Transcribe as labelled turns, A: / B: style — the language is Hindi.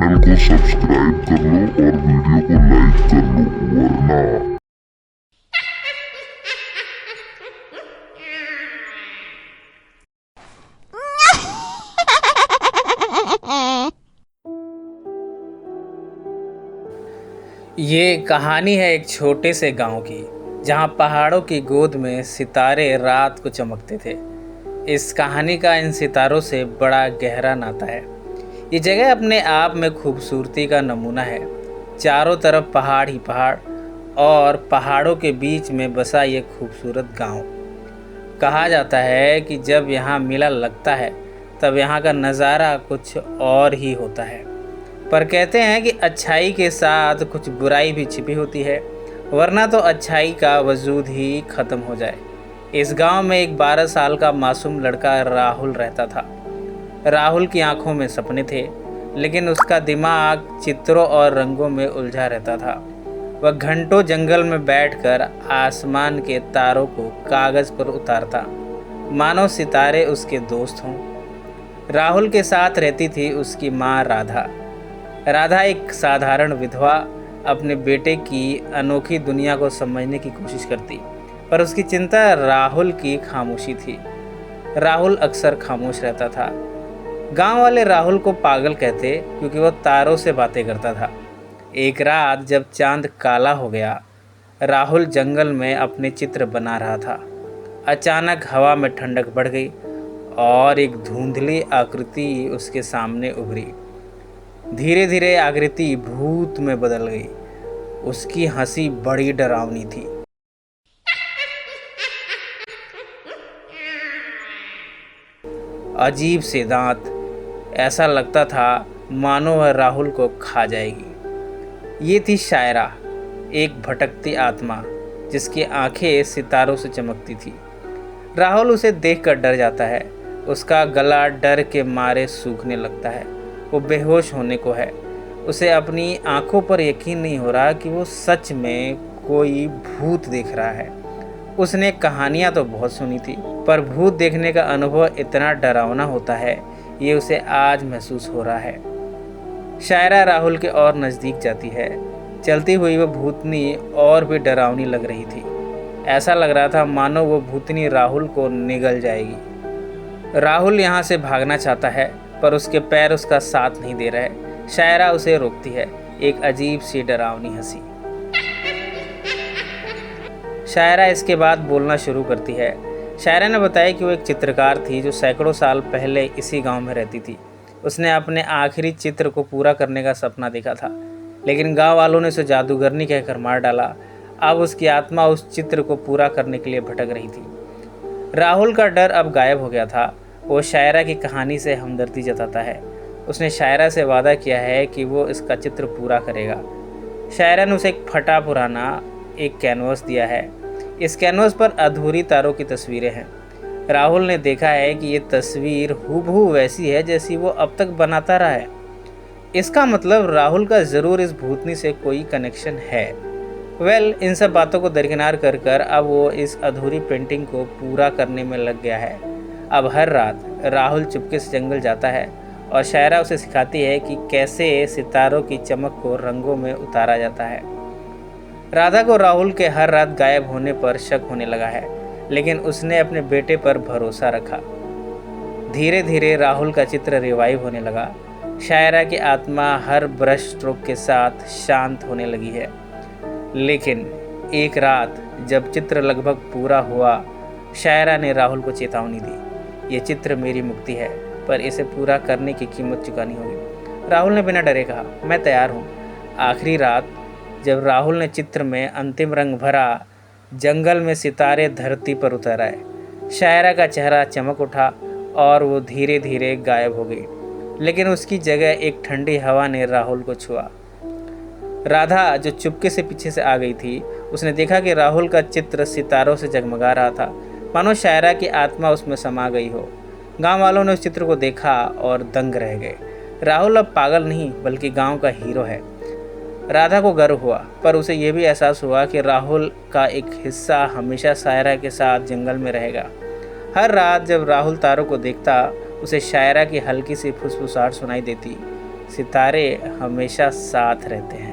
A: चैनल को सब्सक्राइब कर लो और वीडियो को लाइक कर लो, वरना
B: ये कहानी है एक छोटे से गांव की, जहां पहाड़ों की गोद में सितारे रात को चमकते थे। इस कहानी का इन सितारों से बड़ा गहरा नाता है। ये जगह अपने आप में खूबसूरती का नमूना है। चारों तरफ पहाड़ ही पहाड़, और पहाड़ों के बीच में बसा ये खूबसूरत गांव। कहा जाता है कि जब यहाँ मेला लगता है तब यहाँ का नज़ारा कुछ और ही होता है। पर कहते हैं कि अच्छाई के साथ कुछ बुराई भी छिपी होती है, वरना तो अच्छाई का वजूद ही ख़त्म हो जाए। इस गांव में एक 12 साल का मासूम लड़का राहुल रहता था। राहुल की आंखों में सपने थे, लेकिन उसका दिमाग चित्रों और रंगों में उलझा रहता था। वह घंटों जंगल में बैठकर आसमान के तारों को कागज़ पर उतारता, मानो सितारे उसके दोस्त हों। राहुल के साथ रहती थी उसकी माँ राधा। राधा एक साधारण विधवा अपने बेटे की अनोखी दुनिया को समझने की कोशिश करती, पर उसकी चिंता राहुल की खामोशी थी। राहुल अक्सर खामोश रहता था। गांव वाले राहुल को पागल कहते, क्योंकि वह तारों से बातें करता था। एक रात जब चांद काला हो गया, राहुल जंगल में अपने चित्र बना रहा था। अचानक हवा में ठंडक बढ़ गई और एक धुंधली आकृति उसके सामने उभरी। धीरे धीरे आकृति भूत में बदल गई। उसकी हंसी बड़ी डरावनी थी। अजीब से दांत, ऐसा लगता था मानो वह राहुल को खा जाएगी। ये थी शायरा, एक भटकती आत्मा जिसकी आंखें सितारों से चमकती थी। राहुल उसे देखकर डर जाता है। उसका गला डर के मारे सूखने लगता है। वो बेहोश होने को है। उसे अपनी आंखों पर यकीन नहीं हो रहा कि वो सच में कोई भूत देख रहा है। उसने कहानियाँ तो बहुत सुनी थी, पर भूत देखने का अनुभव इतना डरावना होता है, ये उसे आज महसूस हो रहा है। शायरा राहुल के और नज़दीक जाती है। चलती हुई वो भूतनी और भी डरावनी लग रही थी। ऐसा लग रहा था मानो वो भूतनी राहुल को निगल जाएगी। राहुल यहाँ से भागना चाहता है, पर उसके पैर उसका साथ नहीं दे रहे। शायरा उसे रोकती है, एक अजीब सी डरावनी हंसी। शायरा इसके बाद बोलना शुरू करती है। शायरा ने बताया कि वो एक चित्रकार थी जो सैकड़ों साल पहले इसी गांव में रहती थी। उसने अपने आखिरी चित्र को पूरा करने का सपना देखा था, लेकिन गांव वालों ने उसे जादूगरनी कहकर मार डाला। अब उसकी आत्मा उस चित्र को पूरा करने के लिए भटक रही थी। राहुल का डर अब गायब हो गया था। वो शायरा की कहानी से हमदर्दी जताता है। उसने शायरा से वादा किया है कि वो इसका चित्र पूरा करेगा। शायरा ने उसे एक फटा पुराना एक कैनवस दिया है। इस कैनवस पर अधूरी तारों की तस्वीरें हैं। राहुल ने देखा है कि ये तस्वीर हूबहू वैसी है जैसी वो अब तक बनाता रहा है। इसका मतलब राहुल का ज़रूर इस भूतनी से कोई कनेक्शन है। इन सब बातों को दरकिनार कर कर अब वो इस अधूरी पेंटिंग को पूरा करने में लग गया है। अब हर रात राहुल चुपके से जंगल जाता है और शायरा उसे सिखाती है कि कैसे सितारों की चमक को रंगों में उतारा जाता है। राधा को राहुल के हर रात गायब होने पर शक होने लगा है, लेकिन उसने अपने बेटे पर भरोसा रखा। धीरे धीरे राहुल का चित्र रिवाइव होने लगा। शायरा की आत्मा हर ब्रश स्ट्रोक के साथ शांत होने लगी है। लेकिन एक रात जब चित्र लगभग पूरा हुआ, शायरा ने राहुल को चेतावनी दी, ये चित्र मेरी मुक्ति है, पर इसे पूरा करने की कीमत चुकानी होगी। राहुल ने बिना डरे कहा, मैं तैयार हूँ। आखिरी रात जब राहुल ने चित्र में अंतिम रंग भरा, जंगल में सितारे धरती पर उतर आए। शायरा का चेहरा चमक उठा और वो धीरे धीरे गायब हो गई, लेकिन उसकी जगह एक ठंडी हवा ने राहुल को छुआ। राधा जो चुपके से पीछे से आ गई थी, उसने देखा कि राहुल का चित्र सितारों से जगमगा रहा था, मानो शायरा की आत्मा उसमें समा गई हो। गांव वालों ने उस चित्र को देखा और दंग रह गए। राहुल अब पागल नहीं बल्कि गांव का हीरो है। राधा को गर्व हुआ, पर उसे यह भी एहसास हुआ कि राहुल का एक हिस्सा हमेशा शायरा के साथ जंगल में रहेगा। हर रात जब राहुल तारों को देखता, उसे शायरा की हल्की सी फुसफुसाहट सुनाई देती, सितारे हमेशा साथ रहते हैं।